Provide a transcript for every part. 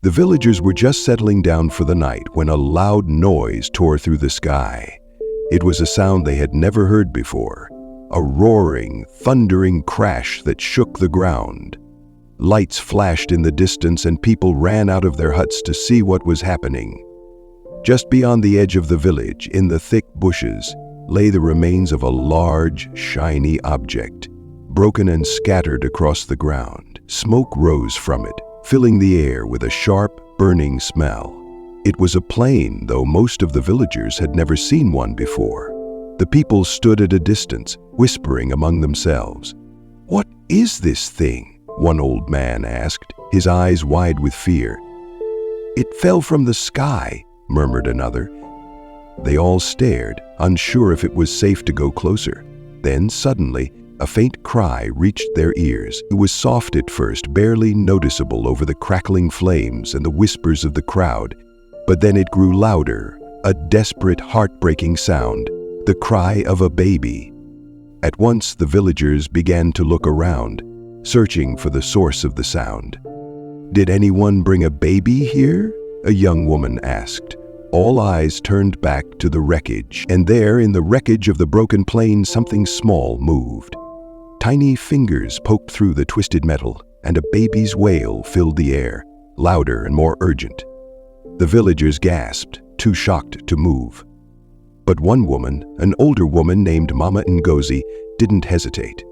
The villagers were just settling down for the night when a loud noise tore through the sky. It was a sound they had never heard before, a roaring, thundering crash that shook the ground. Lights flashed in the distance and people ran out of their huts to see what was happening. Just beyond the edge of the village, in the thick bushes, lay the remains of a large, shiny object, broken and scattered across the ground. Smoke rose from it, filling the air with a sharp, burning smell. It was a plane, though most of the villagers had never seen one before. The people stood at a distance, whispering among themselves. "What is this thing?" one old man asked, his eyes wide with fear. "It fell from the sky," murmured another. They all stared, unsure if it was safe to go closer. Then, suddenly, a faint cry reached their ears. It was soft at first, barely noticeable over the crackling flames and the whispers of the crowd. But then it grew louder, a desperate, heartbreaking sound, the cry of a baby. At once, the villagers began to look around, searching for the source of the sound. "Did anyone bring a baby here?" a young woman asked. All eyes turned back to the wreckage, and there, in the wreckage of the broken plane, something small moved. Tiny fingers poked through the twisted metal, and a baby's wail filled the air, louder and more urgent. The villagers gasped, too shocked to move. But one woman, an older woman named Mama Ngozi, didn't hesitate.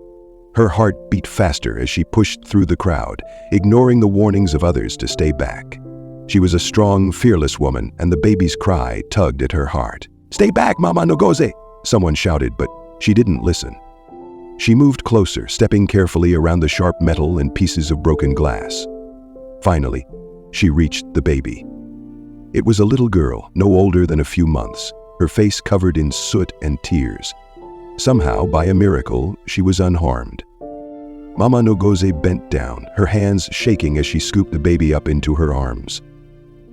Her heart beat faster as she pushed through the crowd, ignoring the warnings of others to stay back. She was a strong, fearless woman, and the baby's cry tugged at her heart. "Stay back, Mama Ngozi!" someone shouted, but she didn't listen. She moved closer, stepping carefully around the sharp metal and pieces of broken glass. Finally, she reached the baby. It was a little girl, no older than a few months, her face covered in soot and tears. Somehow, by a miracle, she was unharmed. Mama Ngozi bent down, her hands shaking as she scooped the baby up into her arms.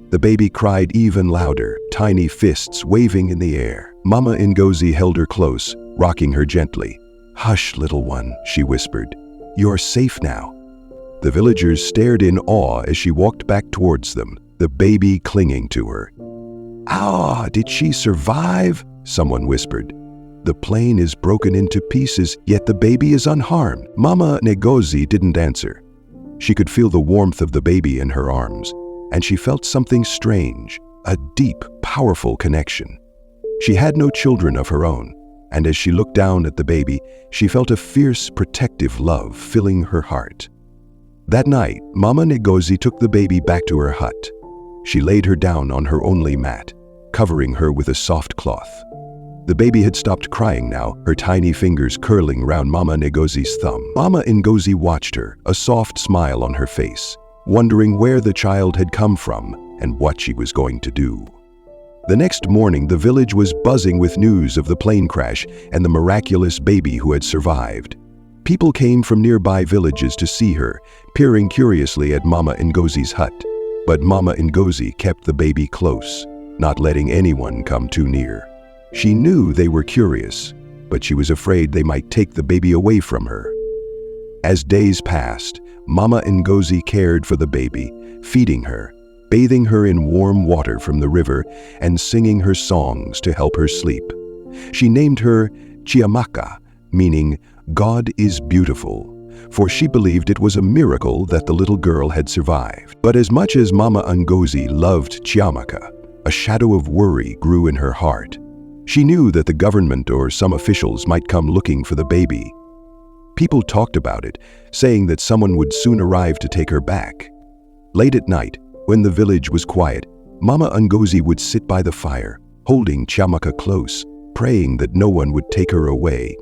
The baby cried even louder, tiny fists waving in the air. Mama Ngozi held her close, rocking her gently. "Hush, little one," she whispered. "You're safe now." The villagers stared in awe as she walked back towards them, the baby clinging to her. "Ah, did she survive?" someone whispered. "The plane is broken into pieces, yet the baby is unharmed." Mama Ngozi didn't answer. She could feel the warmth of the baby in her arms, and she felt something strange, a deep, powerful connection. She had no children of her own, and as she looked down at the baby, she felt a fierce, protective love filling her heart. That night, Mama Ngozi took the baby back to her hut. She laid her down on her only mat, covering her with a soft cloth. The baby had stopped crying now, her tiny fingers curling round Mama Ngozi's thumb. Mama Ngozi watched her, a soft smile on her face, wondering where the child had come from and what she was going to do. The next morning, the village was buzzing with news of the plane crash and the miraculous baby who had survived. People came from nearby villages to see her, peering curiously at Mama Ngozi's hut. But Mama Ngozi kept the baby close, not letting anyone come too near. She knew they were curious, but she was afraid they might take the baby away from her. As days passed, Mama Ngozi cared for the baby, feeding her, bathing her in warm water from the river, and singing her songs to help her sleep. She named her Chiamaka, meaning God is beautiful, for she believed it was a miracle that the little girl had survived. But as much as Mama Ngozi loved Chiamaka, a shadow of worry grew in her heart. She knew that the government or some officials might come looking for the baby. People talked about it, saying that someone would soon arrive to take her back. Late at night, when the village was quiet, Mama Ngozi would sit by the fire, holding Chiamaka close, praying that no one would take her away.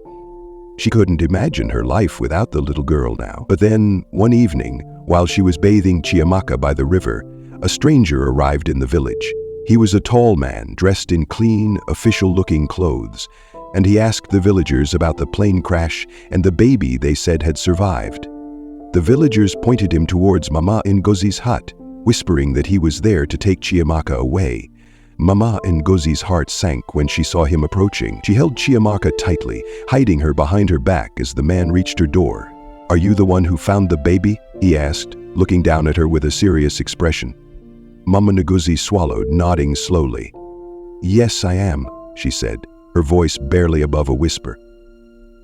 She couldn't imagine her life without the little girl now. But then, one evening, while she was bathing Chiamaka by the river, a stranger arrived in the village. He was a tall man dressed in clean, official-looking clothes, and he asked the villagers about the plane crash and the baby they said had survived. The villagers pointed him towards Mama Ngozi's hut, whispering that he was there to take Chiamaka away. Mama Ngozi's heart sank when she saw him approaching. She held Chiamaka tightly, hiding her behind her back as the man reached her door. "Are you the one who found the baby?" he asked, looking down at her with a serious expression. Mama Ngozi swallowed, nodding slowly. "Yes, I am," she said, her voice barely above a whisper.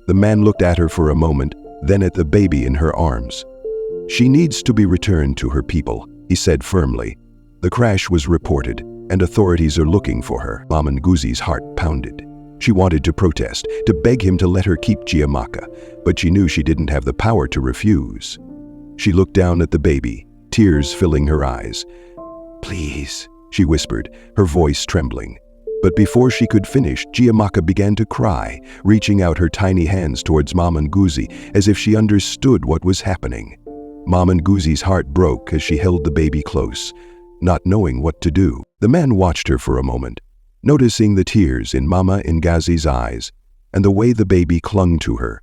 The man looked at her for a moment, then at the baby in her arms. "She needs to be returned to her people," he said firmly. "The crash was reported, and authorities are looking for her." Mama Ngozi's heart pounded. She wanted to protest, to beg him to let her keep Chiamaka, but she knew she didn't have the power to refuse. She looked down at the baby, tears filling her eyes. "Please," she whispered, her voice trembling. But before she could finish, Chiamaka began to cry, reaching out her tiny hands towards Mama Ngozi as if she understood what was happening. Mama Ngozi's heart broke as she held the baby close, not knowing what to do. The man watched her for a moment, noticing the tears in Mama Ngozi's eyes and the way the baby clung to her.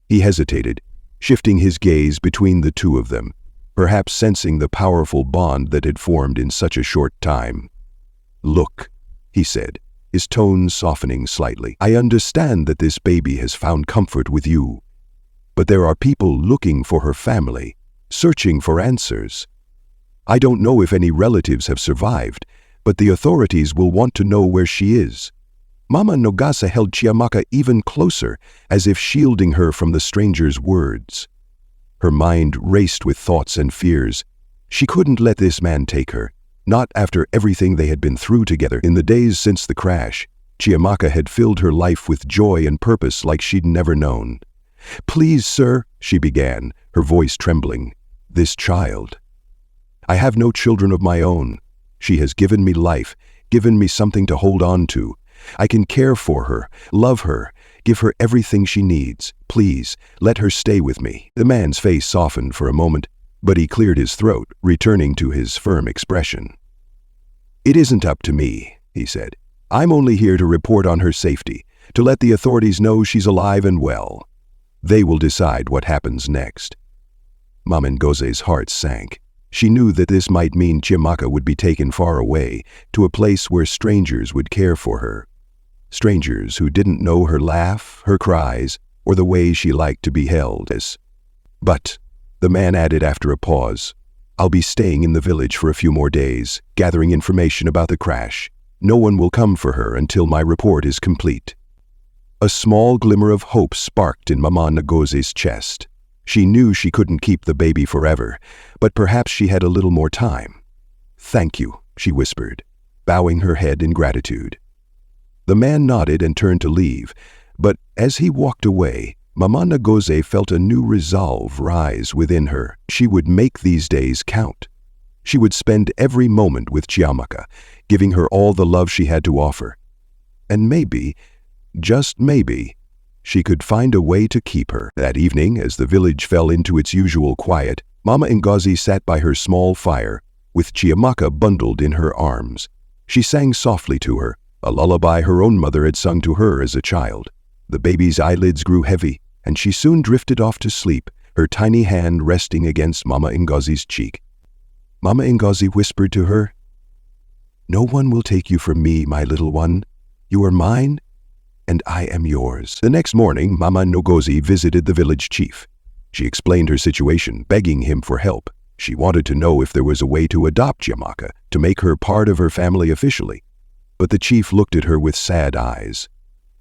He hesitated, shifting his gaze between the two of them, perhaps sensing the powerful bond that had formed in such a short time. "Look," he said, his tone softening slightly. "I understand that this baby has found comfort with you, but there are people looking for her family, searching for answers. I don't know if any relatives have survived, but the authorities will want to know where she is." Mama Ngozi held Chiamaka even closer, as if shielding her from the stranger's words. Her mind raced with thoughts and fears. She couldn't let this man take her, not after everything they had been through together. In the days since the crash, Chiamaka had filled her life with joy and purpose like she'd never known. "Please, sir," she began, her voice trembling. "This child. I have no children of my own. She has given me life, given me something to hold on to. I can care for her, love her, give her everything she needs. Please, let her stay with me." The man's face softened for a moment, but he cleared his throat, returning to his firm expression. "It isn't up to me," he said. "I'm only here to report on her safety, to let the authorities know she's alive and well. They will decide what happens next." Mama Ngozi's heart sank. She knew that this might mean Chiamaka would be taken far away, to a place where strangers would care for her. Strangers who didn't know her laugh, her cries, or the way she liked to be held. "But," the man added after a pause, "I'll be staying in the village for a few more days, gathering information about the crash. No one will come for her until my report is complete." A small glimmer of hope sparked in Mama Ngozi's chest. She knew she couldn't keep the baby forever, but perhaps she had a little more time. "Thank you," she whispered, bowing her head in gratitude. The man nodded and turned to leave, but as he walked away, Mama Ngozi felt a new resolve rise within her. She would make these days count. She would spend every moment with Chiamaka, giving her all the love she had to offer. And maybe, just maybe, she could find a way to keep her. That evening, as the village fell into its usual quiet, Mama Ngozi sat by her small fire, with Chiamaka bundled in her arms. She sang softly to her, a lullaby her own mother had sung to her as a child. The baby's eyelids grew heavy, and she soon drifted off to sleep, her tiny hand resting against Mama Ngozi's cheek. Mama Ngozi whispered to her, "No one will take you from me, my little one. You are mine, and I am yours." The next morning, Mama Ngozi visited the village chief. She explained her situation, begging him for help. She wanted to know if there was a way to adopt Chiamaka, to make her part of her family officially. But the chief looked at her with sad eyes.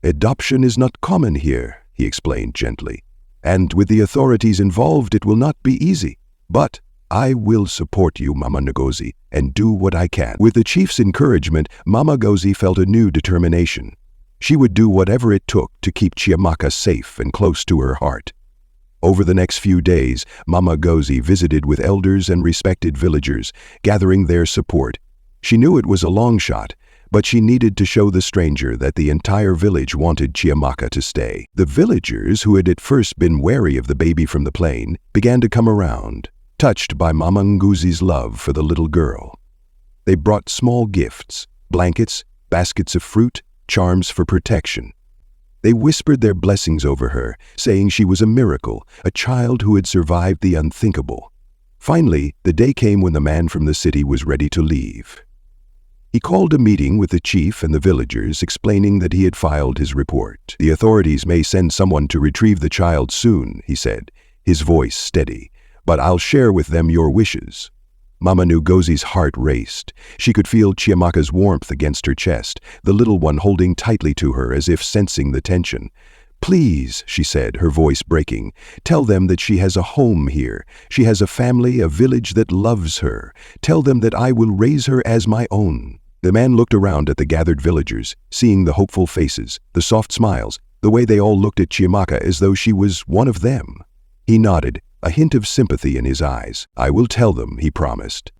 "Adoption is not common here," he explained gently, "and with the authorities involved it will not be easy. But I will support you, Mama Ngozi, and do what I can." With the chief's encouragement, Mama Ngozi felt a new determination. She would do whatever it took to keep Chiamaka safe and close to her heart. Over the next few days, Mama Ngozi visited with elders and respected villagers, gathering their support. She knew it was a long shot, but she needed to show the stranger that the entire village wanted Chiamaka to stay. The villagers, who had at first been wary of the baby from the plane, began to come around, touched by Mama Ngozi's love for the little girl. They brought small gifts, blankets, baskets of fruit, charms for protection. They whispered their blessings over her, saying she was a miracle, a child who had survived the unthinkable. Finally, the day came when the man from the city was ready to leave. He called a meeting with the chief and the villagers, explaining that he had filed his report. "The authorities may send someone to retrieve the child soon," he said, his voice steady, "but I'll share with them your wishes. Mama Ngozi's heart raced. She could feel Chiamaka's warmth against her chest, the little one holding tightly to her as if sensing the tension. "Please," she said, her voice breaking, "tell them that she has a home here. She has a family, a village that loves her. Tell them that I will raise her as my own." The man looked around at the gathered villagers, seeing the hopeful faces, the soft smiles, the way they all looked at Chiamaka as though she was one of them. He nodded, a hint of sympathy in his eyes. "I will tell them," he promised.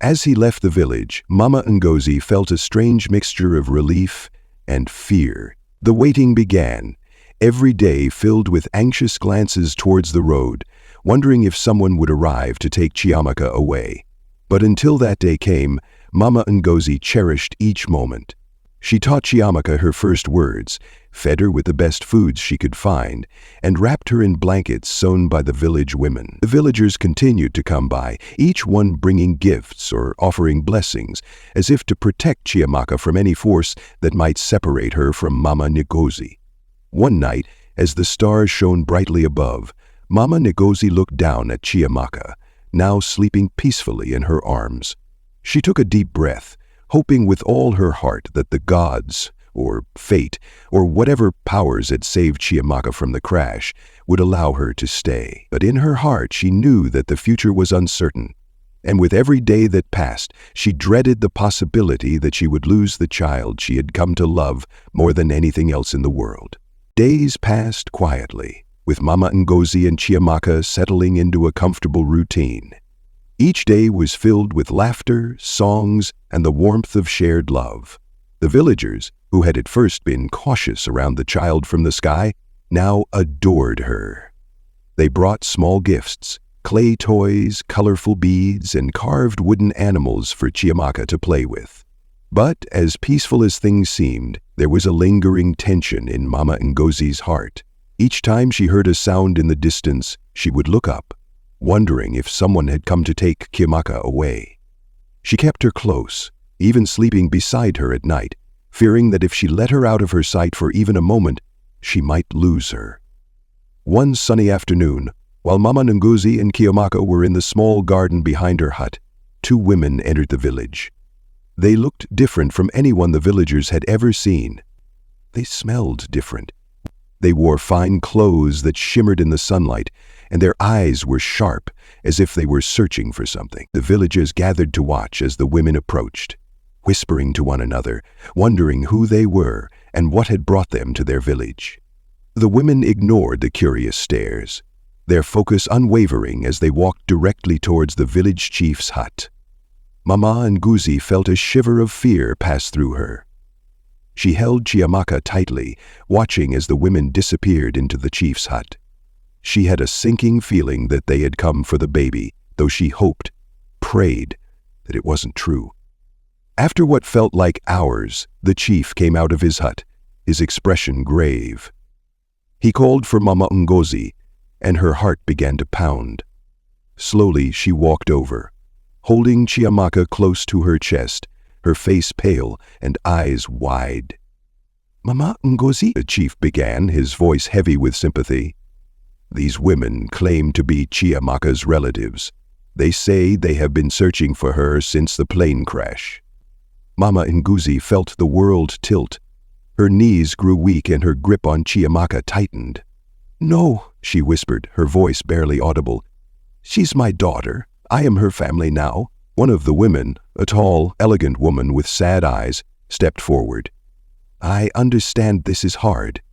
As he left the village, Mama Ngozi felt a strange mixture of relief and fear. The waiting began, every day filled with anxious glances towards the road, wondering if someone would arrive to take Chiamaka away. But until that day came, Mama Ngozi cherished each moment. She taught Chiamaka her first words, fed her with the best foods she could find, and wrapped her in blankets sewn by the village women. The villagers continued to come by, each one bringing gifts or offering blessings, as if to protect Chiamaka from any force that might separate her from Mama Ngozi. One night, as the stars shone brightly above, Mama Ngozi looked down at Chiamaka, now sleeping peacefully in her arms. She took a deep breath, hoping with all her heart that the gods, or fate, or whatever powers had saved Chiamaka from the crash, would allow her to stay. But in her heart she knew that the future was uncertain, and with every day that passed, she dreaded the possibility that she would lose the child she had come to love more than anything else in the world. Days passed quietly, with Mama Ngozi and Chiamaka settling into a comfortable routine. Each day was filled with laughter, songs, and the warmth of shared love. The villagers, who had at first been cautious around the child from the sky, now adored her. They brought small gifts, clay toys, colorful beads, and carved wooden animals for Chiamaka to play with. But as peaceful as things seemed, there was a lingering tension in Mama Ngozi's heart. Each time she heard a sound in the distance, she would look up, wondering if someone had come to take Chiamaka away. She kept her close, even sleeping beside her at night, fearing that if she let her out of her sight for even a moment, she might lose her. One sunny afternoon, while Mama Ngozi and Chiamaka were in the small garden behind her hut, two women entered the village. They looked different from anyone the villagers had ever seen. They smelled different. They wore fine clothes that shimmered in the sunlight, and their eyes were sharp, as if they were searching for something. The villagers gathered to watch as the women approached, whispering to one another, wondering who they were and what had brought them to their village. The women ignored the curious stares, their focus unwavering as they walked directly towards the village chief's hut. Mama Ngozi felt a shiver of fear pass through her. She held Chiamaka tightly, watching as the women disappeared into the chief's hut. She had a sinking feeling that they had come for the baby, though she hoped, prayed, that it wasn't true. After what felt like hours, the chief came out of his hut, his expression grave. He called for Mama Ngozi, and her heart began to pound. Slowly she walked over, holding Chiamaka close to her chest, her face pale and eyes wide. "Mama Ngozi," the chief began, his voice heavy with sympathy. "These women claim to be Chiamaka's relatives. They say they have been searching for her since the plane crash." Mama Ngozi felt the world tilt. Her knees grew weak and her grip on Chiamaka tightened. "No," she whispered, her voice barely audible. "She's my daughter. I am her family now." One of the women, a tall, elegant woman with sad eyes, stepped forward. "I understand this is hard,"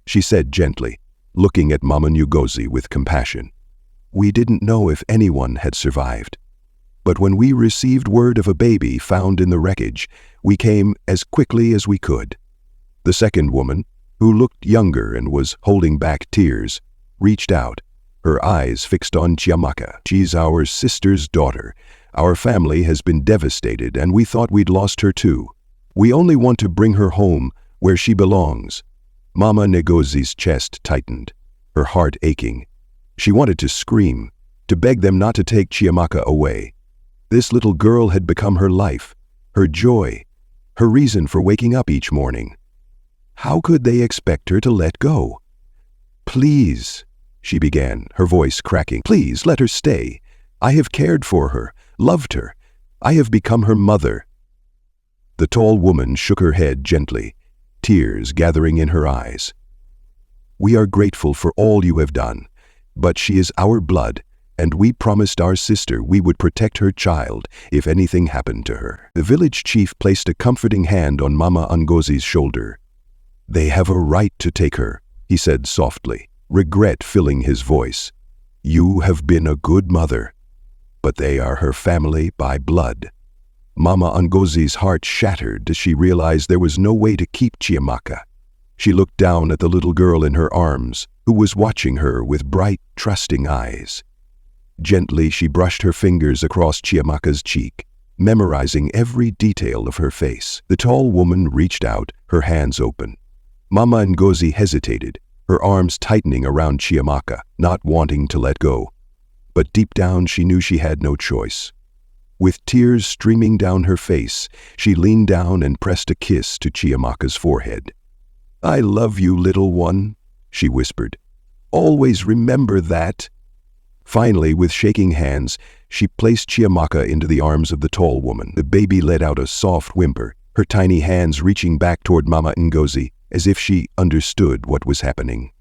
she said gently, looking at Mama Ngozi with compassion. "We didn't know if anyone had survived. But when we received word of a baby found in the wreckage, we came as quickly as we could." The second woman, who looked younger and was holding back tears, reached out, her eyes fixed on Chiamaka. "She's our sister's daughter. Our family has been devastated and we thought we'd lost her too. We only want to bring her home where she belongs." Mama Ngozi's chest tightened, her heart aching. She wanted to scream, to beg them not to take Chiamaka away. This little girl had become her life, her joy, her reason for waking up each morning. How could they expect her to let go? "Please," she began, her voice cracking, "please let her stay. I have cared for her. loved her. I have become her mother." The tall woman shook her head gently, tears gathering in her eyes. "We are grateful for all you have done, but she is our blood, and we promised our sister we would protect her child if anything happened to her." The village chief placed a comforting hand on Mama Ngozi's shoulder. "They have a right to take her," he said softly, regret filling his voice. "You have been a good mother, but they are her family by blood." Mama Ngozi's heart shattered as she realized there was no way to keep Chiamaka. She looked down at the little girl in her arms, who was watching her with bright, trusting eyes. Gently, she brushed her fingers across Chiamaka's cheek, memorizing every detail of her face. The tall woman reached out, her hands open. Mama Ngozi hesitated, her arms tightening around Chiamaka, not wanting to let go. But deep down, she knew she had no choice. With tears streaming down her face, she leaned down and pressed a kiss to Chiamaka's forehead. "I love you, little one," she whispered. "Always remember that." Finally, with shaking hands, she placed Chiamaka into the arms of the tall woman. The baby let out a soft whimper, her tiny hands reaching back toward Mama Ngozi, as if she understood what was happening.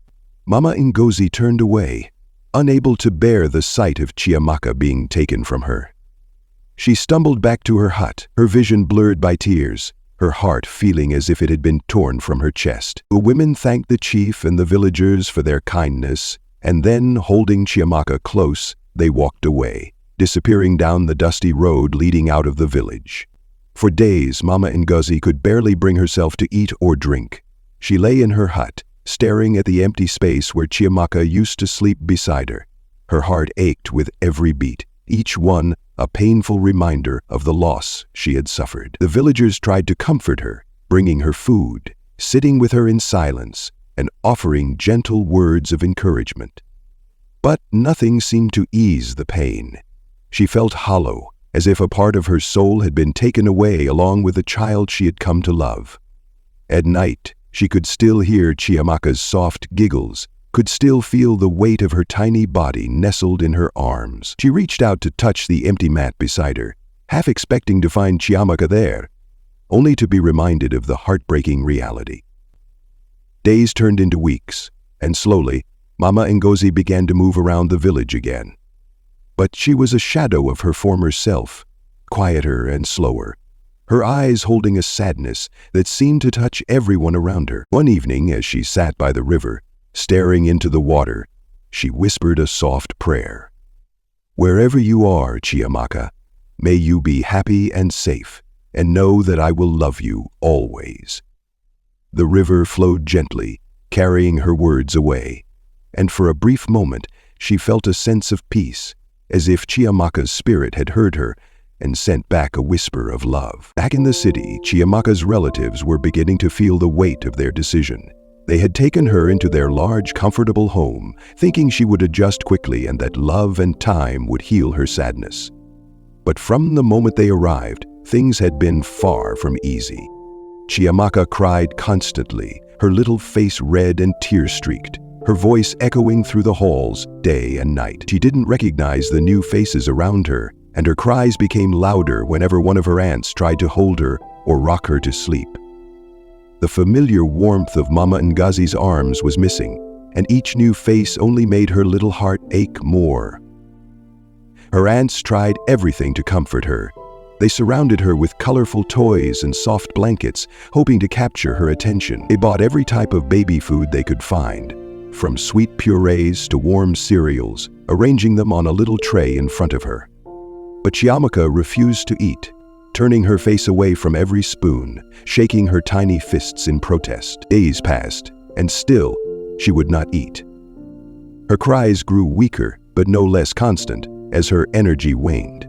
Mama Ngozi turned away, unable to bear the sight of Chiamaka being taken from her. She stumbled back to her hut, her vision blurred by tears, her heart feeling as if it had been torn from her chest. The women thanked the chief and the villagers for their kindness, and then, holding Chiamaka close, they walked away, disappearing down the dusty road leading out of the village. For days, Mama Ngozi could barely bring herself to eat or drink. She lay in her hut, staring at the empty space where Chiamaka used to sleep beside her. Her heart ached with every beat, each one a painful reminder of the loss she had suffered. The villagers tried to comfort her, bringing her food, sitting with her in silence, and offering gentle words of encouragement. But nothing seemed to ease the pain. She felt hollow, as if a part of her soul had been taken away along with the child she had come to love. At night, she could still hear Chiamaka's soft giggles, could still feel the weight of her tiny body nestled in her arms. She reached out to touch the empty mat beside her, half expecting to find Chiamaka there, only to be reminded of the heartbreaking reality. Days turned into weeks, and slowly, Mama Ngozi began to move around the village again. But she was a shadow of her former self, quieter and slower, her eyes holding a sadness that seemed to touch everyone around her. One evening, as she sat by the river, staring into the water, she whispered a soft prayer. "Wherever you are, Chiamaka, may you be happy and safe, and know that I will love you always." The river flowed gently, carrying her words away, and for a brief moment she felt a sense of peace, as if Chiamaka's spirit had heard her and sent back a whisper of love. Back in the city, Chiamaka's relatives were beginning to feel the weight of their decision. They had taken her into their large, comfortable home, thinking she would adjust quickly and that love and time would heal her sadness. But from the moment they arrived, things had been far from easy. Chiamaka cried constantly, her little face red and tear-streaked, her voice echoing through the halls day and night. She didn't recognize the new faces around her, and her cries became louder whenever one of her aunts tried to hold her or rock her to sleep. The familiar warmth of Mama Ngozi's arms was missing, and each new face only made her little heart ache more. Her aunts tried everything to comfort her. They surrounded her with colorful toys and soft blankets, hoping to capture her attention. They bought every type of baby food they could find, from sweet purees to warm cereals, arranging them on a little tray in front of her. But Chiamaka refused to eat, turning her face away from every spoon, shaking her tiny fists in protest. Days passed, and still, she would not eat. Her cries grew weaker, but no less constant, as her energy waned.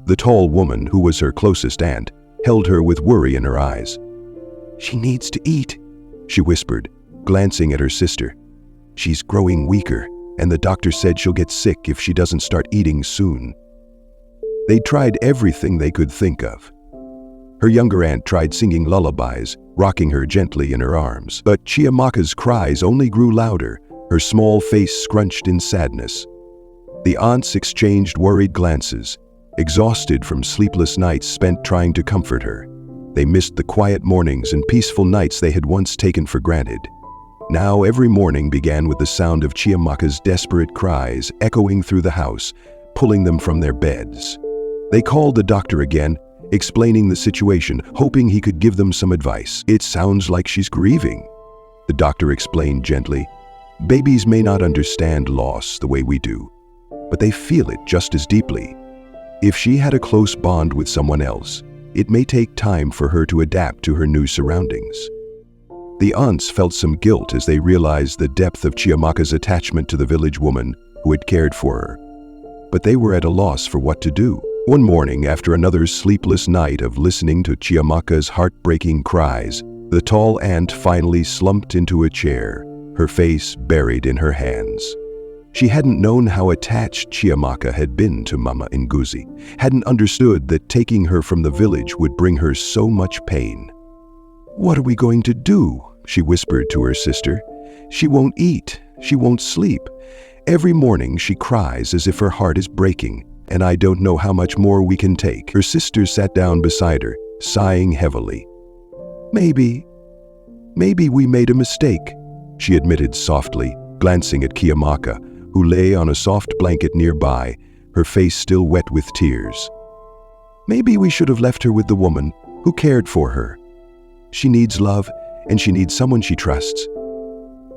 The tall woman, who was her closest aunt, held her with worry in her eyes. "She needs to eat," she whispered, glancing at her sister. "She's growing weaker, and the doctor said she'll get sick if she doesn't start eating soon." They tried everything they could think of. Her younger aunt tried singing lullabies, rocking her gently in her arms. But Chiamaka's cries only grew louder, her small face scrunched in sadness. The aunts exchanged worried glances, exhausted from sleepless nights spent trying to comfort her. They missed the quiet mornings and peaceful nights they had once taken for granted. Now every morning began with the sound of Chiamaka's desperate cries echoing through the house, pulling them from their beds. They called the doctor again, explaining the situation, hoping he could give them some advice. "It sounds like she's grieving," the doctor explained gently. "Babies may not understand loss the way we do, but they feel it just as deeply. If she had a close bond with someone else, it may take time for her to adapt to her new surroundings." The aunts felt some guilt as they realized the depth of Chiamaka's attachment to the village woman who had cared for her. But they were at a loss for what to do. One morning, after another sleepless night of listening to Chiamaka's heartbreaking cries, the tall aunt finally slumped into a chair, her face buried in her hands. She hadn't known how attached Chiamaka had been to Mama Nguzi, hadn't understood that taking her from the village would bring her so much pain. "What are we going to do?" she whispered to her sister. "She won't eat, she won't sleep. Every morning she cries as if her heart is breaking, and I don't know how much more we can take." Her sister sat down beside her, sighing heavily. Maybe we made a mistake," she admitted softly, glancing at Chiamaka, who lay on a soft blanket nearby, her face still wet with tears. "Maybe we should have left her with the woman who cared for her. She needs love, and she needs someone she trusts.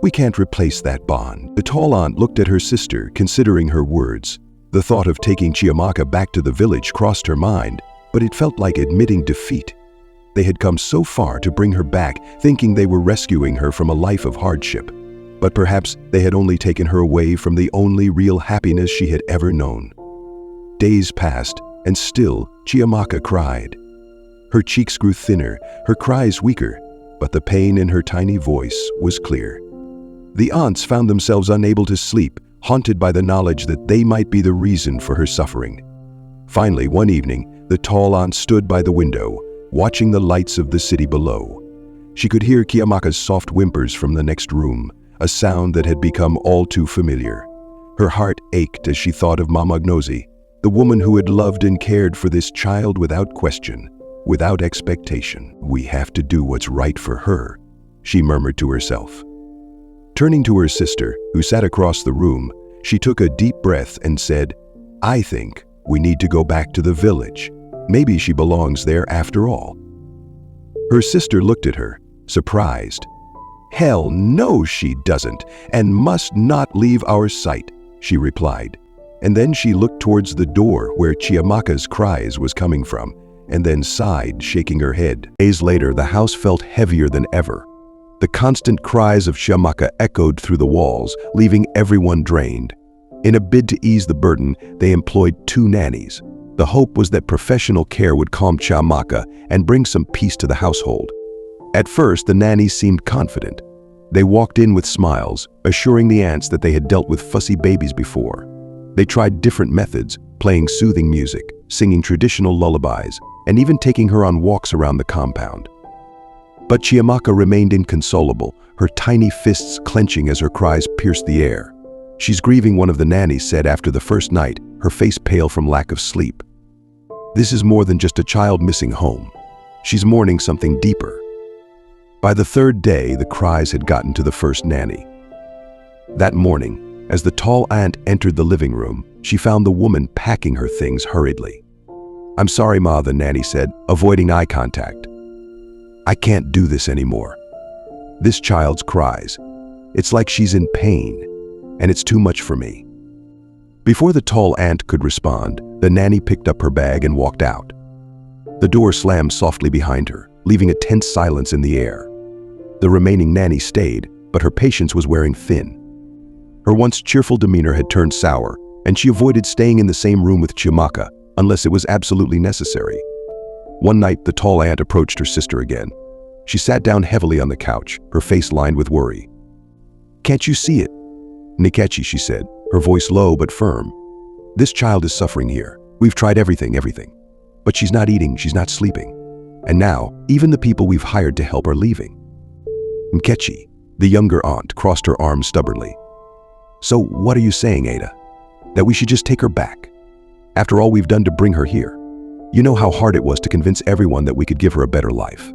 We can't replace that bond." The tall aunt looked at her sister, considering her words. The thought of taking Chiamaka back to the village crossed her mind, but it felt like admitting defeat. They had come so far to bring her back, thinking they were rescuing her from a life of hardship. But perhaps they had only taken her away from the only real happiness she had ever known. Days passed, and still Chiamaka cried. Her cheeks grew thinner, her cries weaker, but the pain in her tiny voice was clear. The aunts found themselves unable to sleep, haunted by the knowledge that they might be the reason for her suffering. Finally, one evening, the tall aunt stood by the window, watching the lights of the city below. She could hear Chiamaka's soft whimpers from the next room, a sound that had become all too familiar. Her heart ached as she thought of Mama Nguzi, the woman who had loved and cared for this child without question, without expectation. "We have to do what's right for her," she murmured to herself. Turning to her sister, who sat across the room, she took a deep breath and said, "I think we need to go back to the village. Maybe she belongs there after all." Her sister looked at her, surprised. "Hell no, she doesn't, and must not leave our sight," she replied. And then she looked towards the door where Chiamaka's cries was coming from, and then sighed, shaking her head. Days later, the house felt heavier than ever. The constant cries of Chiamaka echoed through the walls, leaving everyone drained. In a bid to ease the burden, they employed 2 nannies. The hope was that professional care would calm Chiamaka and bring some peace to the household. At first, the nannies seemed confident. They walked in with smiles, assuring the aunts that they had dealt with fussy babies before. They tried different methods, playing soothing music, singing traditional lullabies, and even taking her on walks around the compound. But Chiamaka remained inconsolable, her tiny fists clenching as her cries pierced the air. "She's grieving," one of the nannies said after the first night, her face pale from lack of sleep. "This is more than just a child missing home. She's mourning something deeper." By the 3rd day, the cries had gotten to the first nanny. That morning, as the tall aunt entered the living room, she found the woman packing her things hurriedly. "I'm sorry, Ma," the nanny said, avoiding eye contact. "I can't do this anymore. This child's cries. It's like she's in pain, and it's too much for me." Before the tall aunt could respond, the nanny picked up her bag and walked out. The door slammed softly behind her, leaving a tense silence in the air. The remaining nanny stayed, but her patience was wearing thin. Her once cheerful demeanor had turned sour, and she avoided staying in the same room with Chiamaka unless it was absolutely necessary. One night, the tall aunt approached her sister again. She sat down heavily on the couch, her face lined with worry. "Can't you see it?" "Nkechi," she said, her voice low but firm. "This child is suffering here. We've tried everything. But she's not eating, she's not sleeping. And now, even the people we've hired to help are leaving." Nkechi, the younger aunt, crossed her arms stubbornly. "So what are you saying, Ada? That we should just take her back?" After all we've done to bring her here. You know how hard it was to convince everyone that we could give her a better life."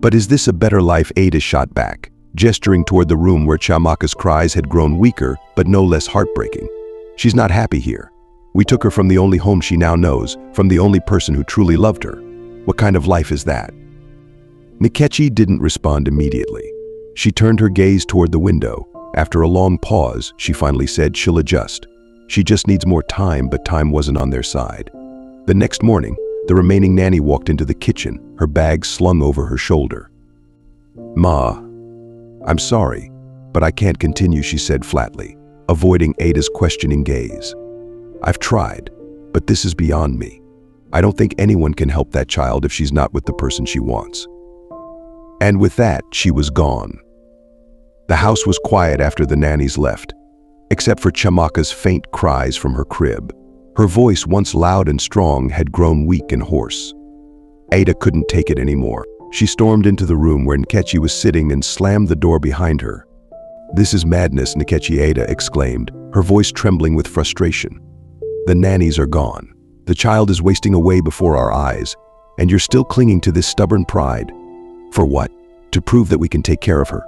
"But is this a better life?" Ada shot back, gesturing toward the room where Chiamaka's cries had grown weaker but no less heartbreaking. "She's not happy here. We took her from the only home she now knows, from the only person who truly loved her. What kind of life is that?" Nkechi didn't respond immediately. She turned her gaze toward the window. After a long pause, she finally said she'll adjust. She just needs more time, but time wasn't on their side. The next morning, the remaining nanny walked into the kitchen, her bag slung over her shoulder. "Ma, I'm sorry, but I can't continue," she said flatly, avoiding Ada's questioning gaze. "I've tried, but this is beyond me. I don't think anyone can help that child if she's not with the person she wants." And with that, she was gone. The house was quiet after the nannies left, except for Chiamaka's faint cries from her crib. Her voice, once loud and strong, had grown weak and hoarse. Ada couldn't take it anymore. She stormed into the room where Nkechi was sitting and slammed the door behind her. "This is madness," Nkechi, Ada exclaimed, her voice trembling with frustration. "The nannies are gone. The child is wasting away before our eyes, and you're still clinging to this stubborn pride. For what? To prove that we can take care of her.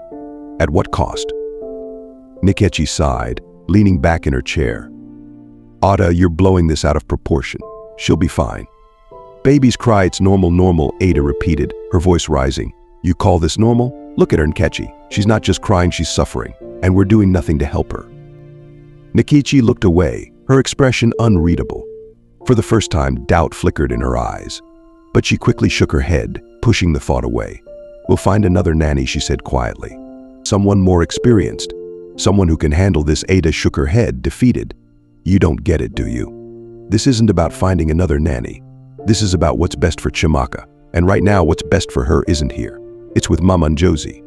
At what cost?" Nkechi sighed, leaning back in her chair. "Ada, you're blowing this out of proportion. She'll be fine." "Babies cry, it's normal," Ada repeated, her voice rising. "You call this normal? Look at her, Nkechi. She's not just crying, she's suffering, and we're doing nothing to help her." Nkechi looked away, her expression unreadable. For the first time, doubt flickered in her eyes. But she quickly shook her head, pushing the thought away. "We'll find another nanny," she said quietly. "Someone more experienced. Someone who can handle this." Ada shook her head, defeated. "You don't get it, do you? This isn't about finding another nanny. This is about what's best for Chiamaka. And right now, what's best for her isn't here. It's with Mama Ngozi."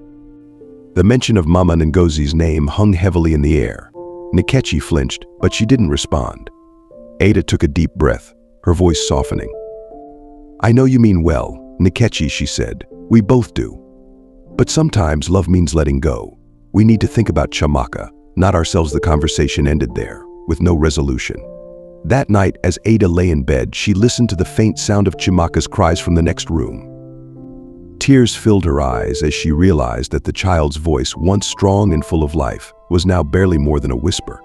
The mention of Mama Ngozi's name hung heavily in the air. Nkechi flinched, but she didn't respond. Ada took a deep breath, her voice softening. "I know you mean well, Nkechi," she said. "We both do. But sometimes love means letting go. We need to think about Chiamaka, not ourselves." The conversation ended there, with no resolution. That night, as Ada lay in bed, she listened to the faint sound of Chiamaka's cries from the next room. Tears filled her eyes as she realized that the child's voice, once strong and full of life, was now barely more than a whisper.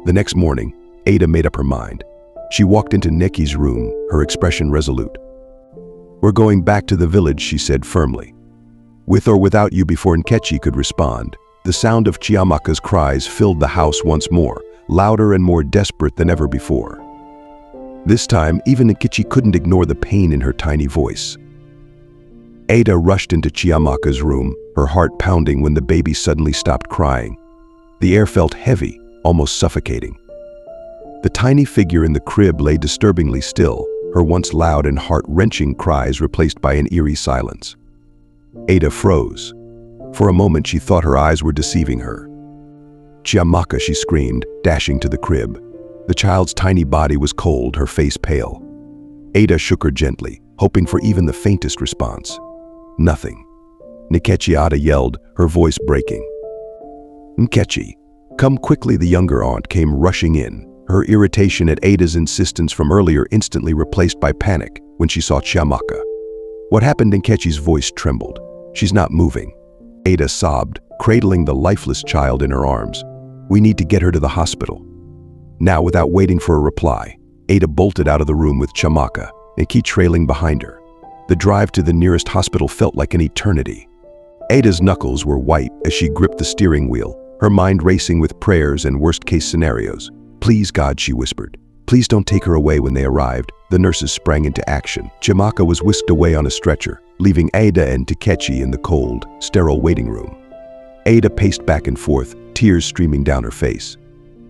The next morning, Ada made up her mind. She walked into Nkechi's room, her expression resolute. "We're going back to the village," she said firmly. "With or without you." Before Nkechi could respond, the sound of Chiamaka's cries filled the house once more, louder and more desperate than ever before. This time, even Nkechi couldn't ignore the pain in her tiny voice. Ada rushed into Chiamaka's room, her heart pounding when the baby suddenly stopped crying. The air felt heavy, almost suffocating. The tiny figure in the crib lay disturbingly still, her once loud and heart-wrenching cries replaced by an eerie silence. Ada froze. For a moment, she thought her eyes were deceiving her. "Chiamaka," she screamed, dashing to the crib. The child's tiny body was cold, her face pale. Ada shook her gently, hoping for even the faintest response. Nothing. "Nkechi," Ada yelled, her voice breaking. "Nkechi, come quickly." The younger aunt came rushing in, her irritation at Ada's insistence from earlier instantly replaced by panic when she saw Chiamaka. "What happened?" Nkechi's voice trembled. "She's not moving." Ada sobbed, cradling the lifeless child in her arms. "We need to get her to the hospital." Now, without waiting for a reply, Ada bolted out of the room with Chiamaka, Nkechi trailing behind her. The drive to the nearest hospital felt like an eternity. Ada's knuckles were white as she gripped the steering wheel, her mind racing with prayers and worst-case scenarios. "Please, God," she whispered. "Please don't take her away." When they arrived, the nurses sprang into action. Chiamaka was whisked away on a stretcher, leaving Ada and Nkechi in the cold, sterile waiting room. Ada paced back and forth, tears streaming down her face.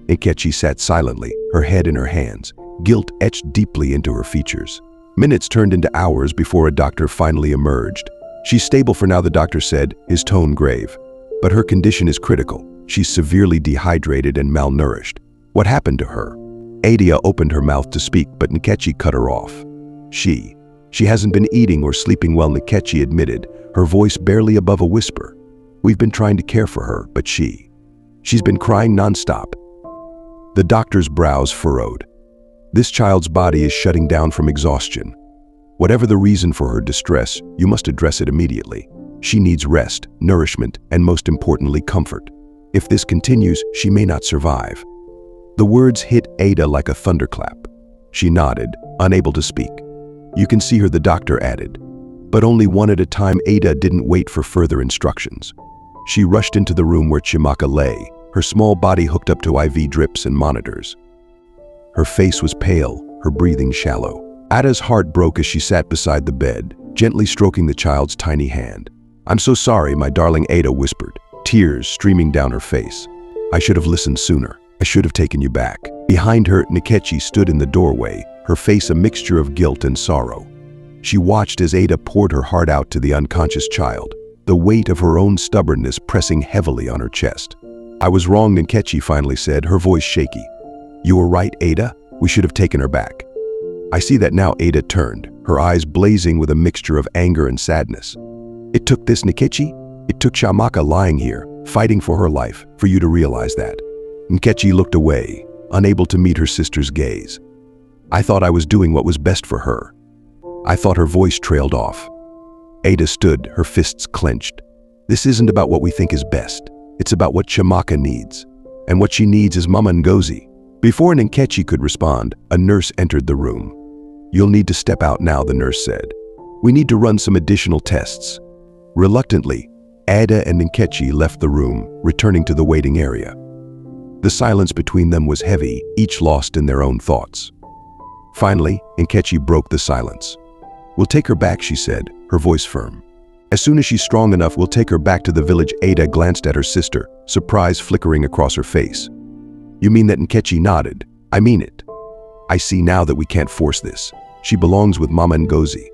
Nkechi sat silently, her head in her hands, guilt etched deeply into her features. Minutes turned into hours before a doctor finally emerged. "She's stable for now," the doctor said, his tone grave. "But her condition is critical. She's severely dehydrated and malnourished." "What happened to her?" Ada opened her mouth to speak, but Nkechi cut her off. She hasn't been eating or sleeping well," Nkechi admitted, her voice barely above a whisper. "We've been trying to care for her, but she's been crying nonstop." The doctor's brows furrowed. This child's body is shutting down from exhaustion. Whatever the reason for her distress, you must address it immediately. She needs rest, nourishment, and most importantly, comfort. If this continues, she may not survive." The words hit Ada like a thunderclap. She nodded, unable to speak. "You can see her," the doctor added. But only one at a time. Ada didn't wait for further instructions. She rushed into the room where Chimaka lay, her small body hooked up to IV drips and monitors. Her face was pale, her breathing shallow. Ada's heart broke as she sat beside the bed, gently stroking the child's tiny hand. "I'm so sorry, my darling," Ada whispered, tears streaming down her face. "I should have listened sooner. I should have taken you back." Behind her, Nkechi stood in the doorway, her face a mixture of guilt and sorrow. She watched as Ada poured her heart out to the unconscious child, the weight of her own stubbornness pressing heavily on her chest. "I was wrong," Nkechi finally said, her voice shaky. "You were right, Ada. We should have taken her back." "I see that now." Ada turned, her eyes blazing with a mixture of anger and sadness. "It took this, Nkechi? It took Chimaka lying here, fighting for her life, for you to realize that." Nkechi looked away, unable to meet her sister's gaze. "I thought I was doing what was best for her." I thought. Her voice trailed off. Ada stood, her fists clenched. "This isn't about what we think is best. It's about what Chimaka needs. And what she needs is Mama Ngozi." Before Nkechi could respond, a nurse entered the room. "You'll need to step out now," the nurse said. "We need to run some additional tests." Reluctantly, Ada and Nkechi left the room, returning to the waiting area. The silence between them was heavy, each lost in their own thoughts. Finally, Nkechi broke the silence. "We'll take her back," she said, her voice firm. "As soon as she's strong enough, we'll take her back to the village." Ada glanced at her sister, surprise flickering across her face. "You mean that?" Nkechi nodded. "I mean it. I see now that we can't force this. She belongs with Mama Ngozi."